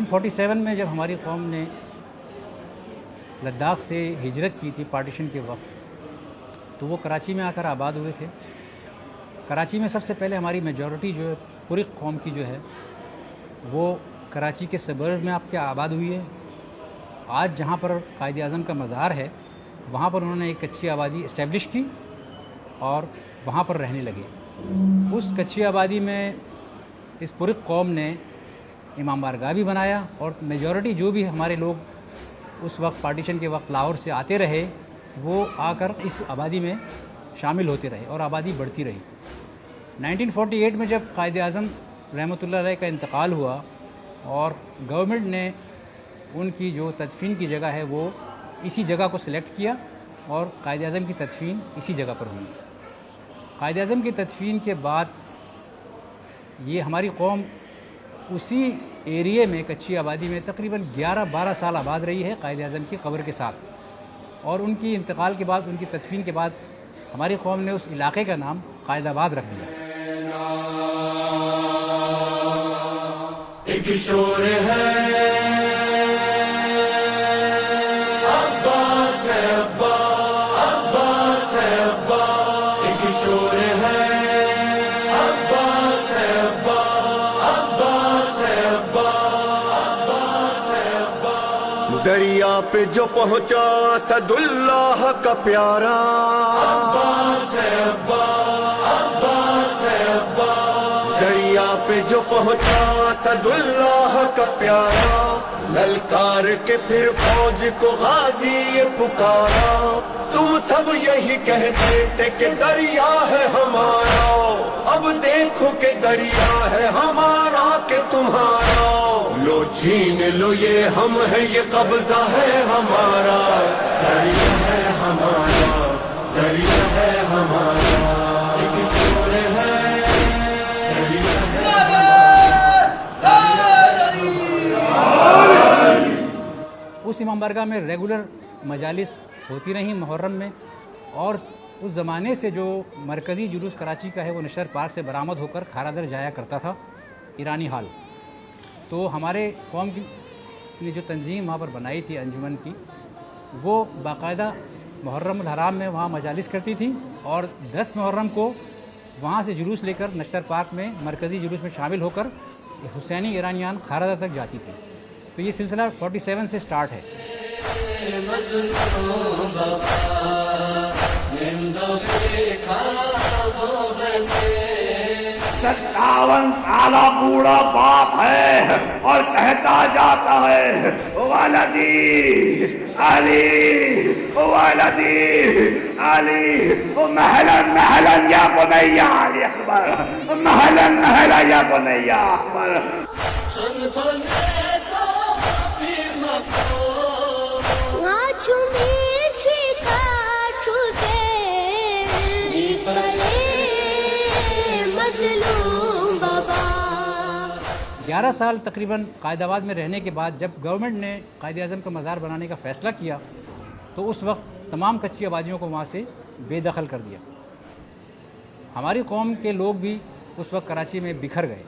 1947 میں جب ہماری قوم نے لداخ سے ہجرت کی تھی پارٹیشن کے وقت، تو وہ کراچی میں آ کر آباد ہوئے تھے۔ کراچی میں سب سے پہلے ہماری میجورٹی جو ہے پوری قوم کی جو ہے وہ کراچی کے سبرب میں آپ کے آباد ہوئی ہے۔ آج جہاں پر قائد اعظم کا مزار ہے وہاں پر انہوں نے ایک کچی آبادی اسٹیبلش کی اور وہاں پر رہنے لگے۔ اس کچی آبادی میں اس پوری قوم نے امام بارگاہ بھی بنایا، اور میجورٹی جو بھی ہمارے لوگ اس وقت پارٹیشن کے وقت لاہور سے آتے رہے وہ آ کر اس آبادی میں شامل ہوتے رہے اور آبادی بڑھتی رہی۔ 1948 میں جب قائد اعظم رحمۃ اللہ علیہ کا انتقال ہوا اور گورنمنٹ نے ان کی جو تدفین کی جگہ ہے وہ اسی جگہ کو سلیکٹ کیا اور قائد اعظم کی تدفین اسی جگہ پر ہوئی۔ قائد اعظم کی تدفین کے بعد یہ ہماری قوم اسی ایریے میں کچی آبادی میں تقریباً 11-12 سال آباد رہی ہے قائد اعظم کی قبر کے ساتھ، اور ان کی انتقال کے بعد، ان کی تدفین کے بعد ہماری قوم نے اس علاقے کا نام قائد آباد رکھ دیا۔ ایک شور ہے عباس ہے ابا، عباس ہے ابا، ایک شور ہے عباس ہے ابا، عباس ہے ابا، عباس ہے ابا۔ دریا پہ جو پہنچا اسد اللہ کا پیارا، عباس ہے ابا، عباس ہے ابا۔ دریا پہ جو پہنچا اسد اللہ کا پیارا، للکار کے پھر فوج کو غازی یہ پکارا۔ تم سب یہی کہتے تھے کہ دریا ہے ہمارا، اب دیکھو کہ دریا ہے ہمارا کہ تمہارا۔ لو چھین لو یہ ہم ہے، یہ قبضہ ہے ہمارا، دریا ہے ہمارا، دریا ہے ہمارا۔ ایک شور ہے اس امام بارگاہ میں ریگولر مجالس ہوتی رہیں محرم میں، اور اس زمانے سے جو مرکزی جلوس کراچی کا ہے وہ نشتر پارک سے برآمد ہو کر کھارادر جایا کرتا تھا، ایرانی ہال۔ تو ہمارے قوم کی نے جو تنظیم وہاں پر بنائی تھی انجمن کی، وہ باقاعدہ محرم الحرام میں وہاں مجالس کرتی تھی، اور 10 محرم کو وہاں سے جلوس لے کر نشتر پارک میں مرکزی جلوس میں شامل ہو کر حسینی ایرانیان کھارادر تک جاتی تھی۔ تو یہ سلسلہ 47 سے سٹارٹ ہے۔ 57 سالہ بوڑھا باپ ہے اور کہتا جاتا ہے ولدی علی ولدی علی، مہلا مہلا یا بنیا علی اکبر، مہلا مہلا یا بنیا اکبر۔ گیارہ سال تقریباً قائد آباد میں رہنے کے بعد جب گورنمنٹ نے قائد اعظم کا مزار بنانے کا فیصلہ کیا تو اس وقت تمام کچی آبادیوں کو وہاں سے بے دخل کر دیا۔ ہماری قوم کے لوگ بھی اس وقت کراچی میں بکھر گئے۔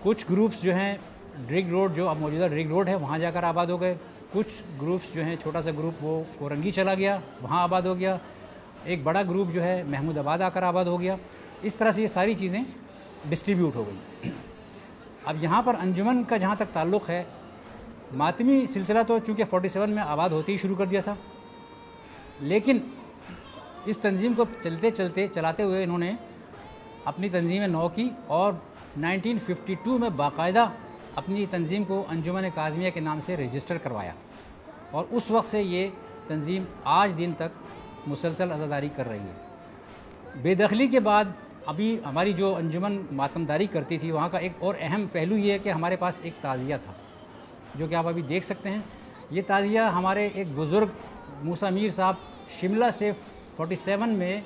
کچھ گروپس جو ہیں ڈرگ روڈ، جو اب موجودہ ڈرگ روڈ ہے، وہاں جا کر آباد ہو گئے۔ کچھ گروپس جو ہیں، چھوٹا سا گروپ وہ کورنگی چلا گیا، وہاں آباد ہو گیا۔ ایک بڑا گروپ جو ہے محمود آباد آ کر آباد ہو گیا۔ اس طرح سے یہ ساری چیزیں ڈسٹریبیوٹ ہو گئیں۔ اب یہاں پر انجمن کا جہاں تک تعلق ہے، ماتمی سلسلہ تو چونکہ 47 میں آباد ہوتے ہی شروع کر دیا تھا، لیکن اس تنظیم کو چلاتے ہوئے انہوں نے اپنی تنظیم نو کی، اور 1952 میں باقاعدہ اپنی تنظیم کو انجمن کاظمیہ کے نام سے رجسٹر کروایا، اور اس وقت سے یہ تنظیم آج دن تک مسلسل عزاداری کر رہی ہے۔ بے دخلی کے بعد ابھی ہماری جو انجمن ماتمداری کرتی تھی وہاں کا ایک اور اہم پہلو یہ ہے کہ ہمارے پاس ایک تعزیہ تھا، جو کہ آپ ابھی دیکھ سکتے ہیں۔ یہ تعزیہ ہمارے ایک بزرگ موسیٰ میر صاحب شملہ سے 47 میں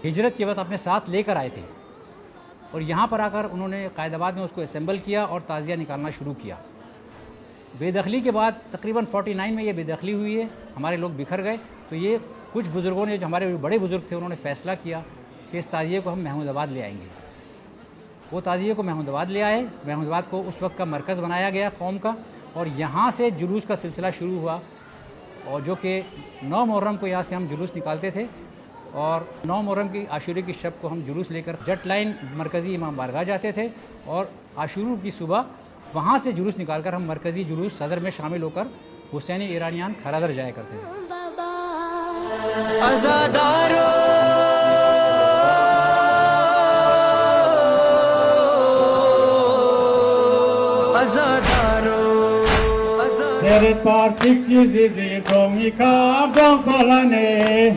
ہجرت کے وقت اپنے ساتھ لے کر آئے تھے، اور یہاں پر آ کر انہوں نے قائد آباد میں اس کو اسمبل کیا اور تعزیہ نکالنا شروع کیا۔ بے دخلی کے بعد تقریباً 49 میں یہ بے دخلی ہوئی ہے، ہمارے لوگ بکھر گئے، تو یہ کچھ بزرگوں نے، جو ہمارے بڑے بزرگ تھے، انہوں نے فیصلہ کیا کہ اس تعزیے کو ہم محمود آباد لے آئیں گے۔ وہ تعزیے کو محمود آباد لے آئے. محمود آباد کو اس وقت کا مرکز بنایا گیا قوم کا, اور یہاں سے جلوس کا سلسلہ شروع ہوا, اور جو کہ 9 محرم کو یہاں سے ہم جلوس نکالتے تھے, اور 9 محرم کی عاشورے کی شب کو ہم جلوس لے کر جٹ لائن مرکزی امام بارگاہ جاتے تھے, اور عاشور کی صبح وہاں سے جلوس نکال کر ہم مرکزی جلوس صدر میں شامل ہو کر حسینی ایرانیان کھرادر جایا کرتے تھے. Mere partik cizizi gongika dompolane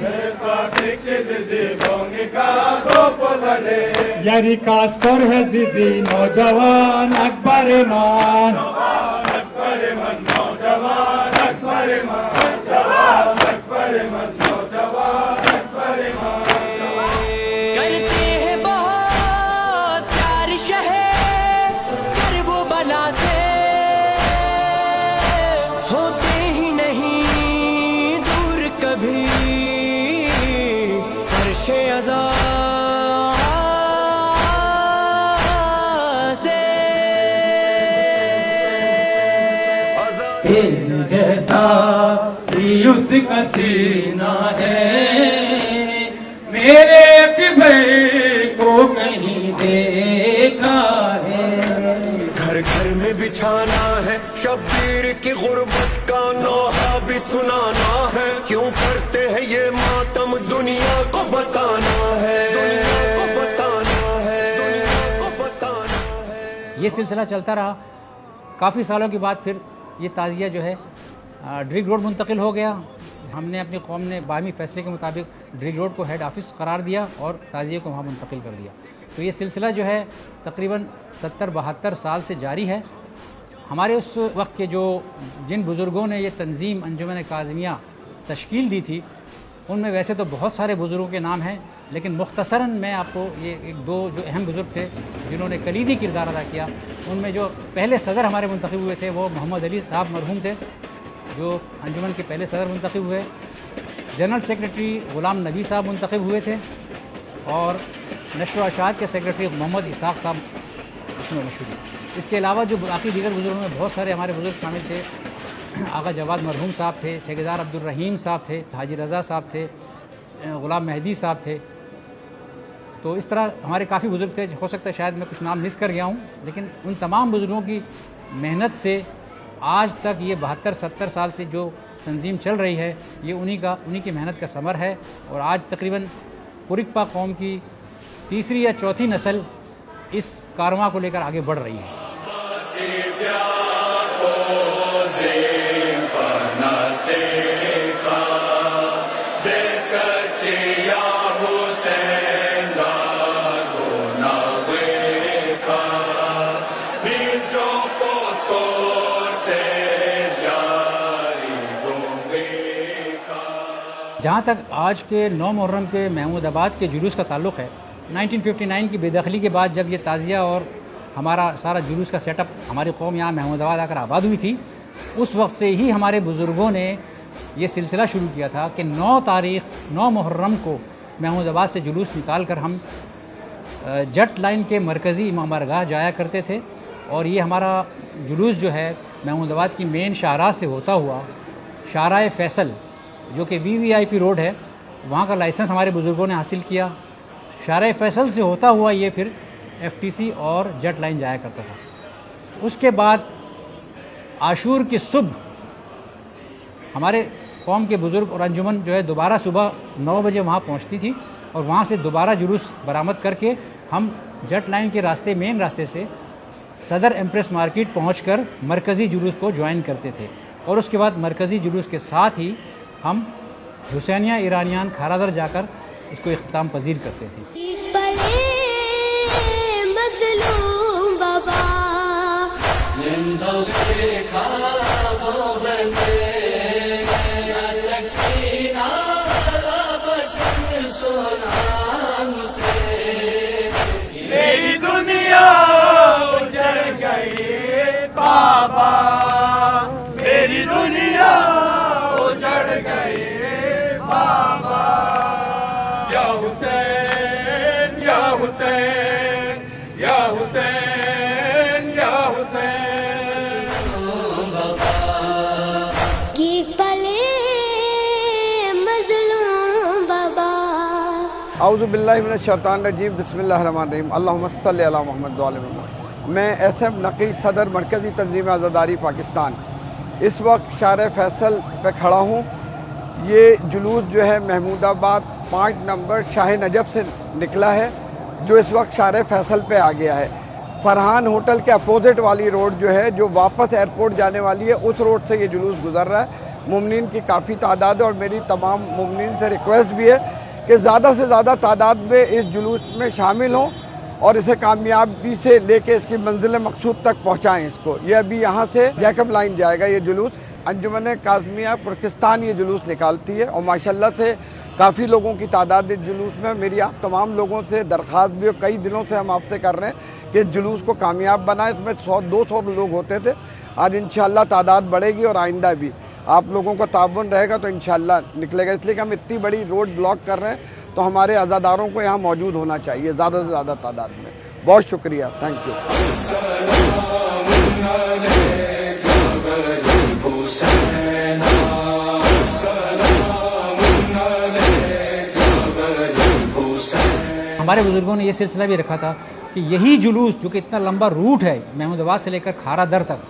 Mere partik cizizi gongika dompolane Yari kaskor hai zizi naujawan akbar man akbar man naujawan akbar man jawan akbar man naujawan akbar man کرتے ہیں بہت پیار شہر کرب و بلا سے ہوتے ہی نہیں دور کبھی فرش عزا سے تیرے جیسا بھی اس کا سینہ ہے میرے قبر کو کہیں دیکھا ہے گھر گھر میں بچھانا ہے شبیر کی غربت کا نوحہ بھی سنانا ہے کیوں کرتے ہیں یہ ماتم دنیا کو بتانا ہے دنیا کو بتانا ہے دنیا کو بتانا ہے. یہ سلسلہ چلتا رہا. کافی سالوں کے بعد پھر یہ تعزیہ جو ہے ڈرگ روڈ منتقل ہو گیا. ہم نے اپنی قوم نے باہمی فیصلے کے مطابق ڈرگ روڈ کو ہیڈ آفس قرار دیا اور تعزیے کو وہاں منتقل کر دیا. تو یہ سلسلہ جو ہے تقریباً 70-72 سال سے جاری ہے. ہمارے اس وقت کے جن بزرگوں نے یہ تنظیم انجمن کاظمیہ تشکیل دی تھی, ان میں ویسے تو بہت سارے بزرگوں کے نام ہیں, لیکن مختصراً میں آپ کو یہ 1-2 جو اہم بزرگ تھے جنہوں نے کلیدی کردار ادا کیا, ان میں جو پہلے صدر ہمارے منتخب ہوئے تھے وہ محمد علی صاحب مرحوم تھے, جو انجمن کے پہلے صدر منتخب ہوئے. جنرل سیکرٹری غلام نبی صاحب منتخب ہوئے تھے, اور نشر و اشاعت کے سیکرٹری محمد اسحاق صاحب اس میں مشہور ہیں. اس کے علاوہ جو باقی دیگر بزرگوں میں بہت سارے ہمارے بزرگ شامل تھے. آغا جواد مرحوم صاحب تھے, ٹھیکیدار عبد الرحیم صاحب تھے, حاجی رضا صاحب تھے, غلام مہدی صاحب تھے. تو اس طرح ہمارے کافی بزرگ تھے. ہو سکتا ہے شاید میں کچھ نام مس کر گیا ہوں, لیکن ان تمام بزرگوں کی محنت سے آج تک یہ 72-70 سال سے جو تنظیم چل رہی ہے یہ انہی کی محنت کا ثمر ہے. اور آج تقریباً پرکپا قوم کی تیسری یا چوتھی نسل اس کارواں کو لے کر آگے بڑھ رہی ہے. جہاں تک آج کے 9 محرم کے محمود آباد کے جلوس کا تعلق ہے, 1959 کی بے دخلی کے بعد جب یہ تعزیہ اور ہمارا سارا جلوس کا سیٹ اپ ہماری قوم یہاں محمود آباد آ کر آباد ہوئی تھی, اس وقت سے ہی ہمارے بزرگوں نے یہ سلسلہ شروع کیا تھا کہ 9 محرم کو محمود آباد سے جلوس نکال کر ہم جٹ لائن کے مرکزی امام بارگاہ جایا کرتے تھے. اور یہ ہمارا جلوس جو ہے محمود آباد کی مین شاہراہ سے ہوتا ہوا شاہراہ فیصل جو کہ VVIP روڈ ہے, وہاں کا لائسنس ہمارے بزرگوں نے حاصل کیا. شاہراہ فیصل سے ہوتا ہوا یہ پھر FTC اور جٹ لائن جایا کرتا تھا. اس کے بعد عاشور کی صبح ہمارے قوم کے بزرگ اور انجمن جو ہے دوبارہ صبح 9 بجے وہاں پہنچتی تھی, اور وہاں سے دوبارہ جلوس برآمد کر کے ہم جٹ لائن کے راستے مین راستے سے صدر ایمپریس مارکیٹ پہنچ کر مرکزی جلوس کو جوائن کرتے تھے. اور اس کے بعد مرکزی جلوس کے ساتھ ہی ہم حسینیہ ایرانیان کھرادر جا کر اس کو اختتام پذیر کرتے تھے. مظلوم بابا میری دنیا اجڑ گئی بابا, میری دنیا اجڑ گئی بابا. یا حسین یا حسین یا حسین اعوذ باللہ من الشیطان الرجیم بسم اللہ الرحمن الرحیم اللہم صلی علی محمد وعلی محمد. میں ایس ایم نقی صدر مرکزی تنظیم عزاداری پاکستان اس وقت شارع فیصل پہ کھڑا ہوں. یہ جلوس جو ہے محمود آباد 5 نمبر شاہ نجف سے نکلا ہے جو اس وقت شارع فیصل پہ آ گیا ہے. فرحان ہوٹل کے اپوزٹ والی روڈ جو ہے جو واپس ایئرپورٹ جانے والی ہے اس روڈ سے یہ جلوس گزر رہا ہے. مومنین کی کافی تعداد ہے اور میری تمام مومنین سے ریکویسٹ بھی ہے کہ زیادہ سے زیادہ تعداد میں اس جلوس میں شامل ہوں اور اسے کامیابی سے لے کے اس کی منزل مقصود تک پہنچائیں اس کو. یہ ابھی یہاں سے جیکب لائن جائے گا یہ جلوس. انجمن کاظمیہ پاکستان یہ جلوس نکالتی ہے اور ماشاءاللہ سے کافی لوگوں کی تعداد اس جلوس میں. میری آپ تمام لوگوں سے درخواست بھی اور کئی دنوں سے ہم آپ سے کر رہے ہیں کہ اس جلوس کو کامیاب بنائیں. اس میں 100-200 لوگ ہوتے تھے, آج انشاءاللہ تعداد بڑھے گی اور آئندہ بھی آپ لوگوں کا تعاون رہے گا تو انشاءاللہ نکلے گا. اس لیے کہ ہم اتنی بڑی روڈ بلاک کر رہے ہیں تو ہمارے عزاداروں کو یہاں موجود ہونا چاہیے زیادہ سے زیادہ تعداد میں. بہت شکریہ, تھینک یو. ہمارے بزرگوں نے یہ سلسلہ بھی رکھا تھا کہ یہی جلوس جو کہ اتنا لمبا روٹ ہے محمود آباد سے لے کر کھارا در تک,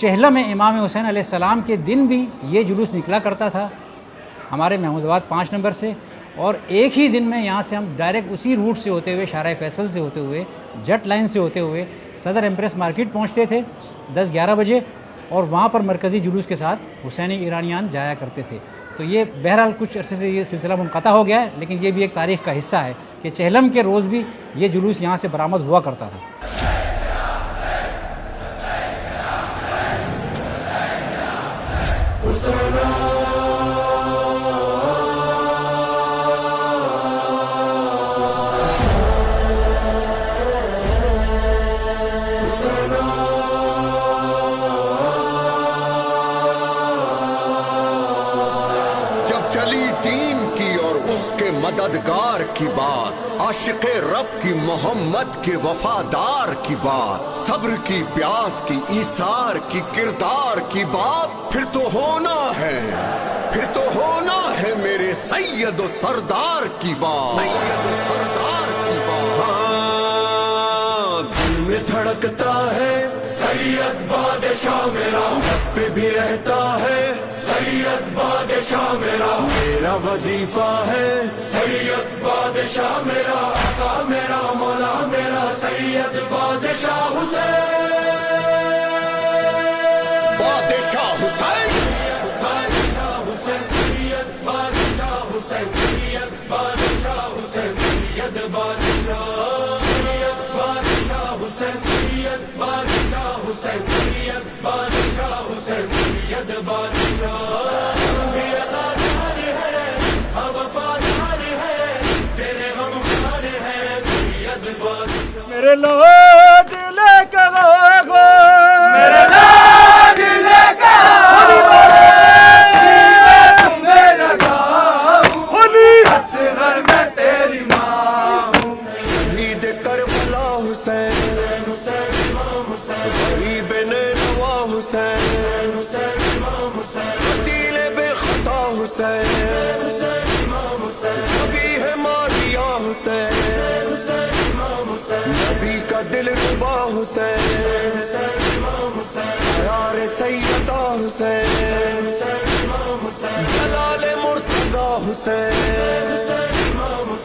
چہلم میں امام حسین علیہ السلام کے دن بھی یہ جلوس نکلا کرتا تھا ہمارے محمود آباد 5 نمبر سے, اور ایک ہی دن میں یہاں سے ہم ڈائریکٹ اسی روٹ سے ہوتے ہوئے شارع فیصل سے ہوتے ہوئے جٹ لائن سے ہوتے ہوئے صدر ایمپریس مارکیٹ پہنچتے تھے 10-11 بجے اور وہاں پر مرکزی جلوس کے ساتھ حسینی ایرانیان جایا کرتے تھے. تو یہ بہرحال کچھ عرصے سے یہ سلسلہ منقطع ہو گیا ہے, لیکن یہ بھی ایک تاریخ کا حصہ ہے کہ چہلم کے روز بھی یہ جلوس یہاں سے برآمد ہوا کرتا تھا. مددگار کی بات, عاشق رب کی محمد کے وفادار کی بات, صبر کی پیاس کی ایثار کی کردار کی بات, پھر تو ہونا ہے میرے سید و سردار کی بات, سید و سردار کی بات. ہاں دل میں دھڑکتا ہے سید بادشاہ میرا, پہ بھی رہتا ہے سید بادشاہ میرا, میرا وظیفہ ہے سید بادشاہ میرا, آقا میرا مولا میرا سید بادشاہ حسین, بادشاہ حسین, بادشاہ حسین, سید بادشاہ حسین, سید بادشاہ حسین, سید بادشاہ, سید بادشاہ حسین, سید بادشاہ حسین, سید بادشاہ حسین, سید بادشاہ. میرے لاڈ لے کر آگو, میرے لاڈ لے کر تمہیں لگاؤں, اصغر میں تیری ماں ہوں. شہید کربلا حسین, غریب نینوا حسین, قتیل بے خطا حسین, ذبیح ماریا حسین, نبی کا دل ربا حسین, یار سیدہ حسین, جلال مرتضی حسین,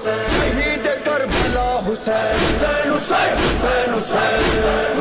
شہید کربلا حسین, حسین حسین حسین حسین.